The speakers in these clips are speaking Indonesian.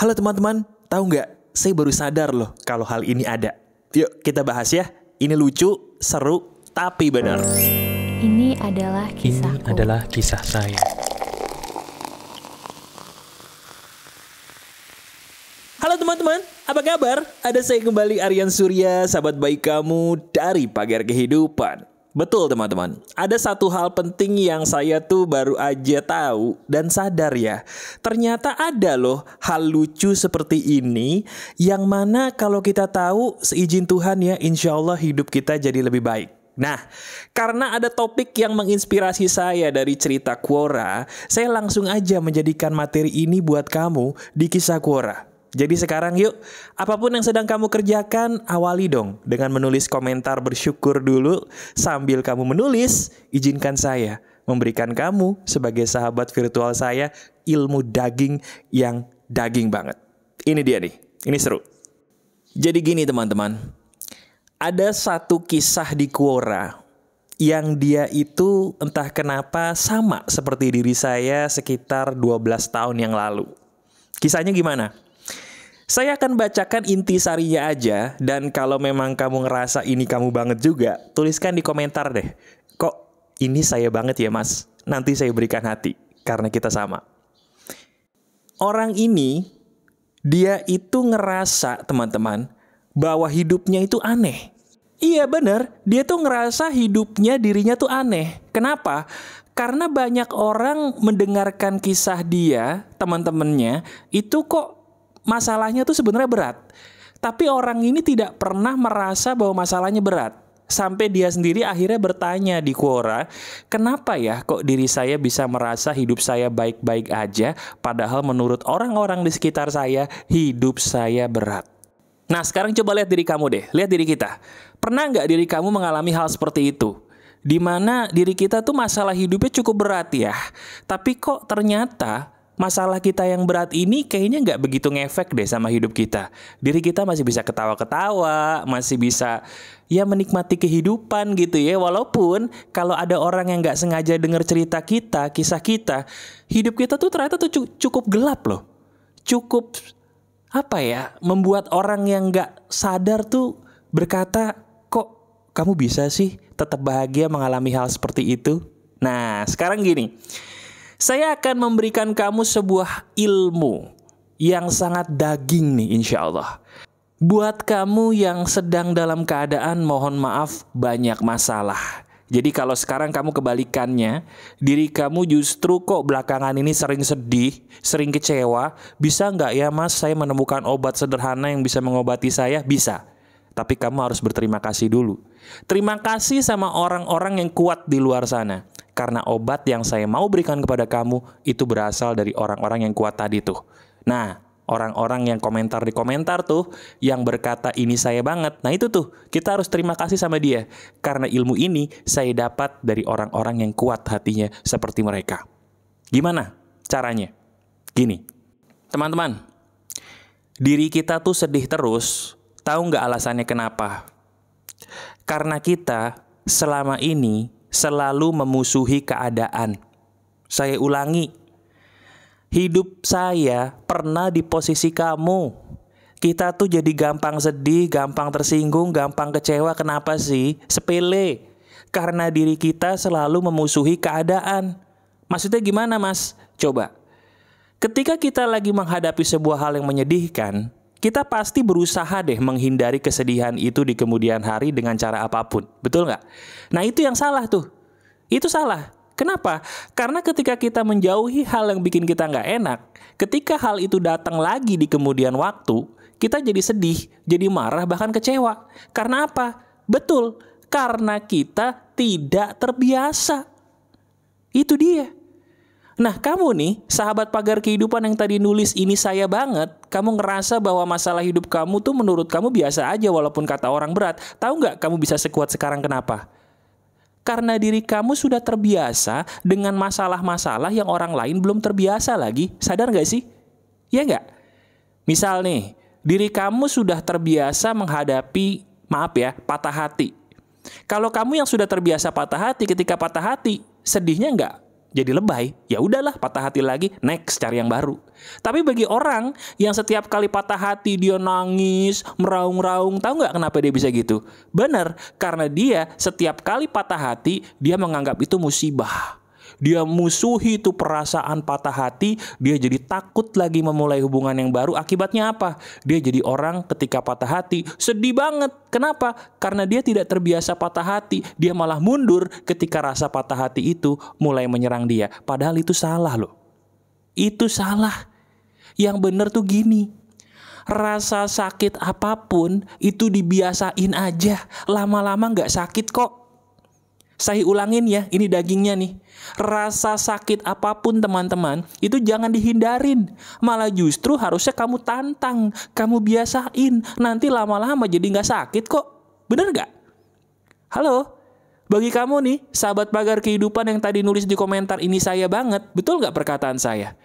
Halo teman-teman, tahu nggak? Saya baru sadar loh kalau hal ini ada. Yuk kita bahas ya. Ini lucu, seru, tapi benar. Ini adalah kisahku. Ini adalah kisah saya. Halo teman-teman, apa kabar? Ada saya kembali, Aryan Surya, sahabat baik kamu dari Pagar Kehidupan. Betul teman-teman, ada satu hal penting yang saya tuh baru aja tahu dan sadar ya. Ternyata ada loh hal lucu seperti ini yang mana kalau kita tahu seizin Tuhan ya, insya Allah hidup kita jadi lebih baik. Nah, karena ada topik yang menginspirasi saya dari cerita Quora, saya langsung aja menjadikan materi ini buat kamu di kisah Quora. Jadi sekarang yuk, apapun yang sedang kamu kerjakan, awali dong dengan menulis komentar bersyukur dulu. Sambil kamu menulis, izinkan saya memberikan kamu sebagai sahabat virtual saya ilmu daging yang daging banget. Ini dia nih, ini seru. Jadi gini teman-teman, ada satu kisah di Quora yang dia itu entah kenapa sama seperti diri saya sekitar 12 tahun yang lalu. Kisahnya gimana? Saya akan bacakan intisarinya aja, dan kalau memang kamu ngerasa ini kamu banget juga, tuliskan di komentar deh. Kok ini saya banget ya mas? Nanti saya berikan hati, karena kita sama. Orang ini, dia itu ngerasa teman-teman, bahwa hidupnya itu aneh. Iya bener, dia tuh ngerasa hidupnya dirinya tuh aneh. Kenapa? Karena banyak orang mendengarkan kisah dia, teman-temannya, itu kok masalahnya tuh sebenarnya berat. Tapi orang ini tidak pernah merasa bahwa masalahnya berat. Sampai dia sendiri akhirnya bertanya di Quora, kenapa ya kok diri saya bisa merasa hidup saya baik-baik aja, padahal menurut orang-orang di sekitar saya, hidup saya berat. Nah sekarang coba lihat diri kamu deh, lihat diri kita. Pernah nggak diri kamu mengalami hal seperti itu? Dimana diri kita tuh masalah hidupnya cukup berat ya, tapi kok ternyata masalah kita yang berat ini kayaknya nggak begitu ngefek deh sama hidup kita. Diri kita masih bisa ketawa-ketawa, masih bisa ya menikmati kehidupan gitu ya. Walaupun kalau ada orang yang nggak sengaja dengar cerita kita, kisah kita, hidup kita tuh ternyata tuh cukup gelap loh. Cukup apa ya, membuat orang yang nggak sadar tuh berkata, kok kamu bisa sih tetap bahagia mengalami hal seperti itu? Nah sekarang gini, saya akan memberikan kamu sebuah ilmu yang sangat daging nih insya Allah. Buat kamu yang sedang dalam keadaan mohon maaf banyak masalah. Jadi kalau sekarang kamu kebalikannya, diri kamu justru kok belakangan ini sering sedih, sering kecewa. Bisa nggak ya mas saya menemukan obat sederhana yang bisa mengobati saya? Bisa. Tapi kamu harus berterima kasih dulu. Terima kasih sama orang-orang yang kuat di luar sana. Karena obat yang saya mau berikan kepada kamu itu berasal dari orang-orang yang kuat tadi tuh. Nah, orang-orang yang komentar di komentar tuh yang berkata ini saya banget. Nah itu tuh, kita harus terima kasih sama dia. Karena ilmu ini saya dapat dari orang-orang yang kuat hatinya seperti mereka. Gimana caranya? Gini, teman-teman, diri kita tuh sedih terus. Tahu nggak alasannya kenapa? Karena kita selama ini selalu memusuhi keadaan. Saya ulangi, hidup saya pernah di posisi kamu. Kita tuh jadi gampang sedih, gampang tersinggung, gampang kecewa. Kenapa sih? Sepele. Karena diri kita selalu memusuhi keadaan. Maksudnya gimana mas? Coba. Ketika kita lagi menghadapi sebuah hal yang menyedihkan, kita pasti berusaha deh menghindari kesedihan itu di kemudian hari dengan cara apapun. Betul nggak? Nah itu yang salah tuh. Itu salah. Kenapa? Karena ketika kita menjauhi hal yang bikin kita nggak enak, ketika hal itu datang lagi di kemudian waktu, kita jadi sedih, jadi marah, bahkan kecewa. Karena apa? Betul. Karena kita tidak terbiasa. Itu dia. Nah kamu nih, sahabat Pagar Kehidupan yang tadi nulis ini saya banget, kamu ngerasa bahwa masalah hidup kamu tuh menurut kamu biasa aja walaupun kata orang berat. Tahu nggak kamu bisa sekuat sekarang kenapa? Karena diri kamu sudah terbiasa dengan masalah-masalah yang orang lain belum terbiasa lagi. Sadar nggak sih? Ya nggak? Misal nih, diri kamu sudah terbiasa menghadapi, maaf ya, patah hati. Kalau kamu yang sudah terbiasa patah hati, ketika patah hati, sedihnya jadi lebay, ya udahlah patah hati lagi, next cari yang baru. Tapi bagi orang yang setiap kali patah hati dia nangis, meraung-raung, tahu nggak kenapa dia bisa gitu? Bener, karena dia setiap kali patah hati dia menganggap itu musibah. Dia musuhi itu perasaan patah hati, dia jadi takut lagi memulai hubungan yang baru. Akibatnya apa? Dia jadi orang ketika patah hati sedih banget. Kenapa? Karena dia tidak terbiasa patah hati. Dia malah mundur ketika rasa patah hati itu mulai menyerang dia. Padahal itu salah loh. Itu salah. Yang bener tuh gini. Rasa sakit apapun itu dibiasain aja. Lama-lama gak sakit kok. Saya ulangin ya, ini dagingnya nih. Rasa sakit apapun teman-teman, itu jangan dihindarin. Malah justru harusnya kamu tantang, kamu biasain. Nanti lama-lama jadi gak sakit kok. Bener gak? Halo? Bagi kamu nih, sahabat pagar kehidupan yang tadi nulis di komentar ini saya banget. Betul gak perkataan saya?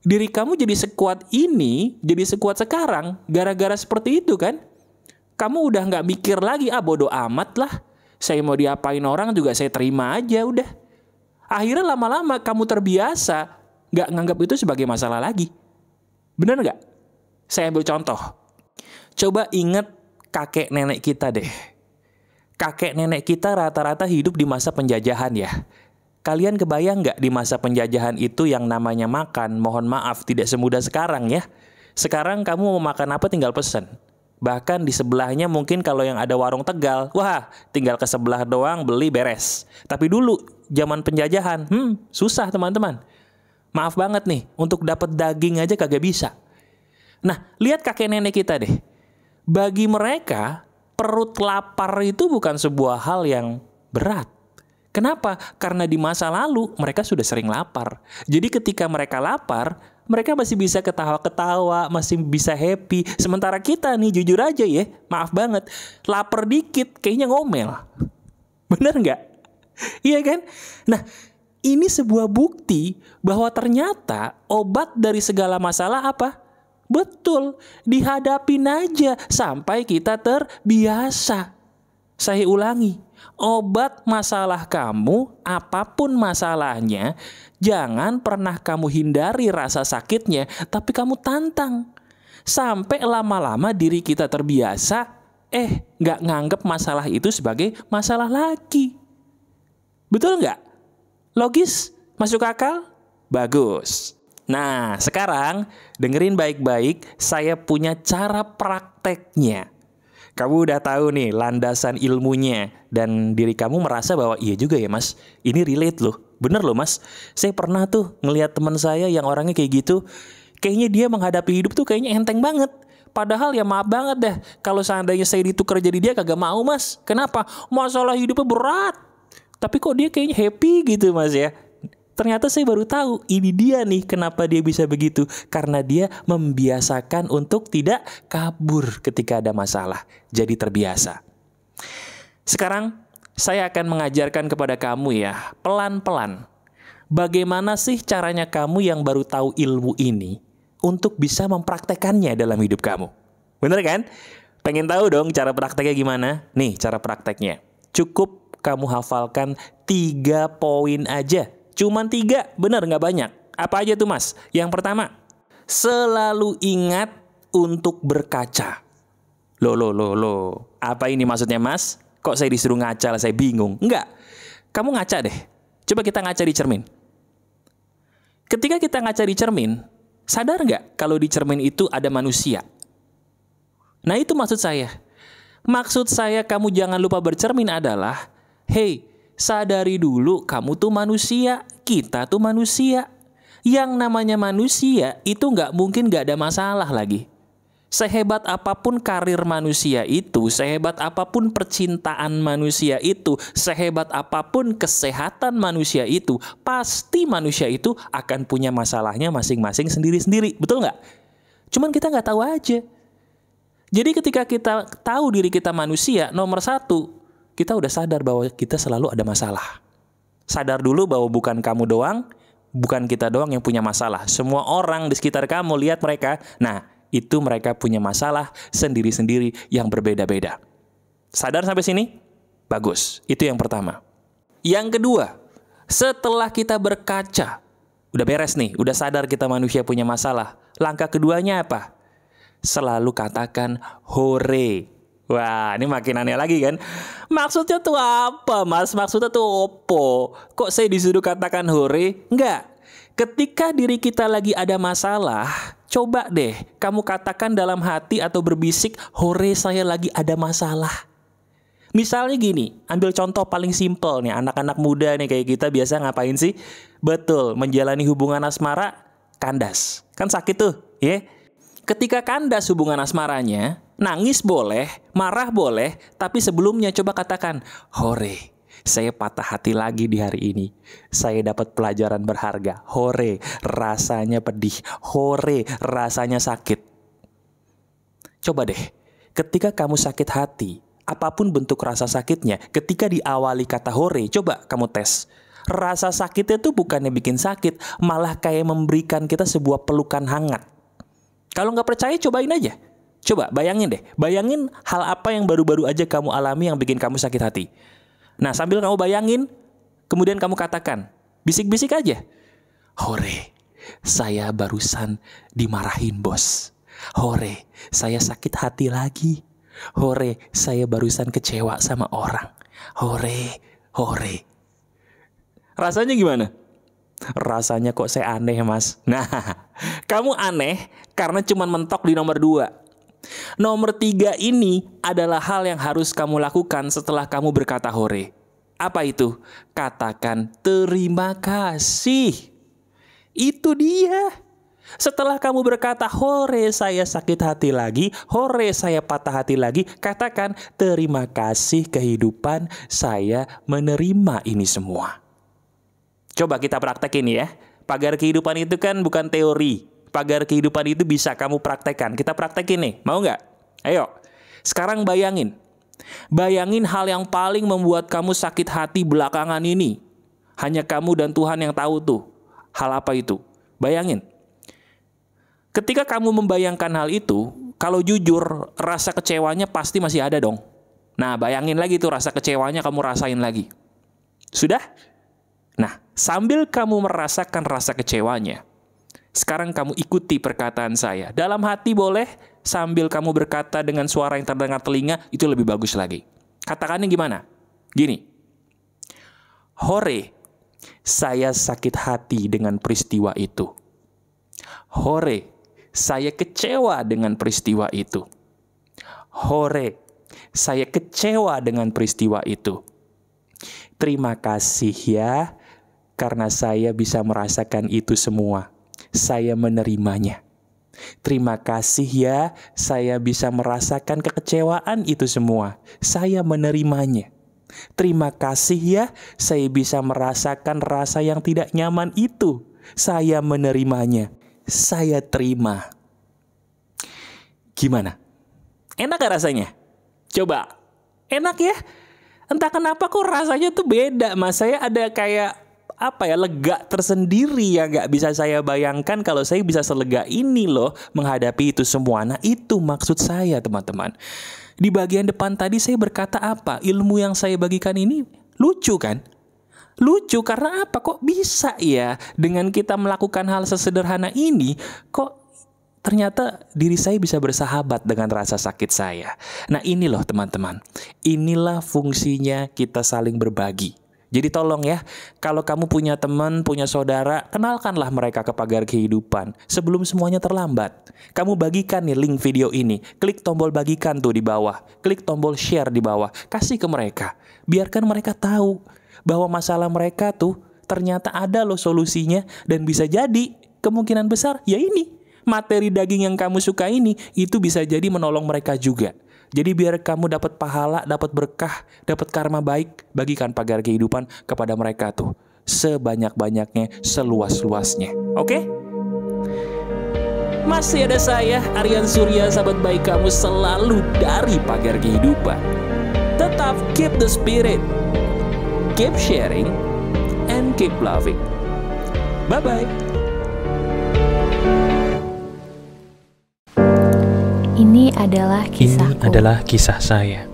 Diri kamu jadi sekuat ini, jadi sekuat sekarang, gara-gara seperti itu kan? Kamu udah gak mikir lagi, bodo amat lah. Saya mau diapain orang juga saya terima aja udah. Akhirnya lama-lama kamu terbiasa gak nganggap itu sebagai masalah lagi. Bener gak? Saya ambil contoh. Coba ingat kakek nenek kita deh. Kakek nenek kita rata-rata hidup di masa penjajahan ya. Kalian kebayang gak di masa penjajahan itu yang namanya makan, mohon maaf tidak semudah sekarang ya. Sekarang kamu mau makan apa tinggal pesen. Bahkan di sebelahnya mungkin kalau yang ada warung Tegal, wah tinggal ke sebelah doang beli beres. Tapi dulu zaman penjajahan, susah teman-teman. Maaf banget nih, untuk dapat daging aja kagak bisa. Nah, lihat kakek nenek kita deh. Bagi mereka, perut lapar itu bukan sebuah hal yang berat. Kenapa? Karena di masa lalu mereka sudah sering lapar. Jadi ketika mereka lapar, mereka masih bisa ketawa-ketawa, masih bisa happy. Sementara kita nih jujur aja ya, maaf banget, lapar dikit kayaknya ngomel. Bener nggak? Iya kan? Nah, ini sebuah bukti bahwa ternyata obat dari segala masalah apa? Betul, dihadapin aja sampai kita terbiasa. Saya ulangi, obat masalah kamu, apapun masalahnya, jangan pernah kamu hindari rasa sakitnya, tapi kamu tantang. Sampai lama-lama diri kita terbiasa, nggak nganggep masalah itu sebagai masalah lagi. Betul nggak? Logis? Masuk akal? Bagus. Nah, sekarang dengerin baik-baik, saya punya cara prakteknya. Kamu udah tahu nih landasan ilmunya dan diri kamu merasa bahwa iya juga ya mas, ini relate loh. Bener loh mas, saya pernah tuh ngelihat teman saya yang orangnya kayak gitu. Kayaknya dia menghadapi hidup tuh kayaknya enteng banget. Padahal ya maaf banget deh, kalau seandainya saya ditukar jadi dia kagak mau mas. Kenapa? Masalah hidupnya berat. Tapi kok dia kayaknya happy gitu mas ya. Ternyata saya baru tahu ini dia nih kenapa dia bisa begitu. Karena dia membiasakan untuk tidak kabur ketika ada masalah. Jadi terbiasa. Sekarang saya akan mengajarkan kepada kamu ya, pelan-pelan. Bagaimana sih caranya kamu yang baru tahu ilmu ini untuk bisa mempraktekannya dalam hidup kamu? Bener kan? Pengen tahu dong cara prakteknya gimana? Nih cara prakteknya. Cukup kamu hafalkan 3 poin aja. Cuman 3, bener gak banyak. Apa aja tuh mas? Yang pertama, selalu ingat untuk berkaca. Loh. Apa ini maksudnya mas? Kok saya disuruh ngaca lah, saya bingung. Enggak, kamu ngaca deh. Coba kita ngaca di cermin. Ketika kita ngaca di cermin, sadar gak kalau di cermin itu ada manusia? Nah itu maksud saya. Maksud saya kamu jangan lupa bercermin adalah, hey, sadari dulu kamu tuh manusia, kita tuh manusia. Yang namanya manusia itu nggak mungkin nggak ada masalah lagi. Sehebat apapun karir manusia itu, sehebat apapun percintaan manusia itu, sehebat apapun kesehatan manusia itu, pasti manusia itu akan punya masalahnya masing-masing sendiri-sendiri. Betul nggak? Cuman kita nggak tahu aja. Jadi ketika kita tahu diri kita manusia, nomor 1, kita udah sadar bahwa kita selalu ada masalah. Sadar dulu bahwa bukan kamu doang, bukan kita doang yang punya masalah. Semua orang di sekitar kamu, lihat mereka. Nah, itu mereka punya masalah sendiri-sendiri yang berbeda-beda. Sadar sampai sini? Bagus. Itu yang pertama. Yang kedua, Setelah kita berkaca, udah beres nih, udah sadar kita manusia punya masalah. Langkah keduanya apa? Selalu katakan hore. Wah, ini makin aneh lagi kan? Maksudnya tuh apa, Mas? Maksudnya tuh opo? Kok saya disuruh katakan hore? Enggak. Ketika diri kita lagi ada masalah, coba deh kamu katakan dalam hati atau berbisik, hore saya lagi ada masalah. Misalnya gini, ambil contoh paling simpel nih, anak-anak muda nih kayak kita biasa ngapain sih? Betul, menjalani hubungan asmara, kandas. Kan sakit tuh, ya? Ketika kandas hubungan asmaranya, nangis boleh, marah boleh, tapi sebelumnya coba katakan, hore, saya patah hati lagi di hari ini. Saya dapat pelajaran berharga. Hore, rasanya pedih. Hore, rasanya sakit. Coba deh, ketika kamu sakit hati, apapun bentuk rasa sakitnya, ketika diawali kata hore, coba kamu tes. Rasa sakitnya tuh bukannya bikin sakit, malah kayak memberikan kita sebuah pelukan hangat. Kalau nggak percaya, cobain aja. Coba bayangin deh, bayangin hal apa yang baru-baru aja kamu alami yang bikin kamu sakit hati. Nah, sambil kamu bayangin, kemudian kamu katakan, bisik-bisik aja. Hore, saya barusan dimarahin bos. Hore, saya sakit hati lagi. Hore, saya barusan kecewa sama orang. Hore, hore. Rasanya gimana? Rasanya kok saya aneh, Mas. Nah, kamu aneh karena cuma mentok di nomor 2. Nomor 3 ini adalah hal yang harus kamu lakukan setelah kamu berkata hore. Apa itu? Katakan terima kasih. Itu dia. Setelah kamu berkata, hore saya sakit hati lagi, hore saya patah hati lagi, katakan terima kasih kehidupan, saya menerima ini semua. Coba kita praktekin ya. Pagar kehidupan itu kan bukan teori. Pagar kehidupan itu bisa kamu praktekkan. Kita praktekin nih, mau nggak? Ayo, sekarang bayangin. Bayangin hal yang paling membuat kamu sakit hati belakangan ini. Hanya kamu dan Tuhan yang tahu tuh. Hal apa itu? Bayangin. Ketika kamu membayangkan hal itu, kalau jujur, rasa kecewanya pasti masih ada dong. Nah, bayangin lagi tuh rasa kecewanya kamu rasain lagi. Sudah? Nah, sambil kamu merasakan rasa kecewanya, sekarang kamu ikuti perkataan saya. Dalam hati boleh, sambil kamu berkata dengan suara yang terdengar telinga, itu lebih bagus lagi. Katakannya gimana? Gini. Hore, saya sakit hati dengan peristiwa itu. Hore, saya kecewa dengan peristiwa itu. Hore, saya kecewa dengan peristiwa itu. Terima kasih ya, karena saya bisa merasakan itu semua. Saya menerimanya. Terima kasih ya, saya bisa merasakan kekecewaan itu semua. Saya menerimanya. Terima kasih ya, saya bisa merasakan rasa yang tidak nyaman itu. Saya menerimanya. Saya terima. Gimana? Enak gak rasanya? Coba. Enak ya? Entah kenapa kok rasanya tuh beda, Mas. Saya ada kayak lega tersendiri yang gak bisa saya bayangkan kalau saya bisa selega ini loh menghadapi itu semua. Nah, itu maksud saya, teman-teman. Di bagian depan tadi saya berkata apa? Ilmu yang saya bagikan ini lucu kan? Lucu karena apa? Kok bisa ya dengan kita melakukan hal sesederhana ini, kok ternyata diri saya bisa bersahabat dengan rasa sakit saya. Nah, ini loh teman-teman. Inilah fungsinya kita saling berbagi. Jadi tolong ya, kalau kamu punya teman, punya saudara, kenalkanlah mereka ke Pagar Kehidupan sebelum semuanya terlambat. Kamu bagikan nih link video ini, klik tombol bagikan tuh di bawah, klik tombol share di bawah, kasih ke mereka. Biarkan mereka tahu bahwa masalah mereka tuh ternyata ada loh solusinya, dan bisa jadi kemungkinan besar ya ini, materi daging yang kamu suka ini, itu bisa jadi menolong mereka juga. Jadi biar kamu dapat pahala, dapat berkah, dapat karma baik, bagikan Pagar Kehidupan kepada mereka tuh sebanyak-banyaknya, seluas-luasnya. Oke? Masih ada saya, Aryan Surya, sahabat baik kamu selalu dari Pagar Kehidupan. Tetap keep the spirit, keep sharing, and keep loving. Bye-bye. Ini adalah kisahku. Ini adalah kisah saya.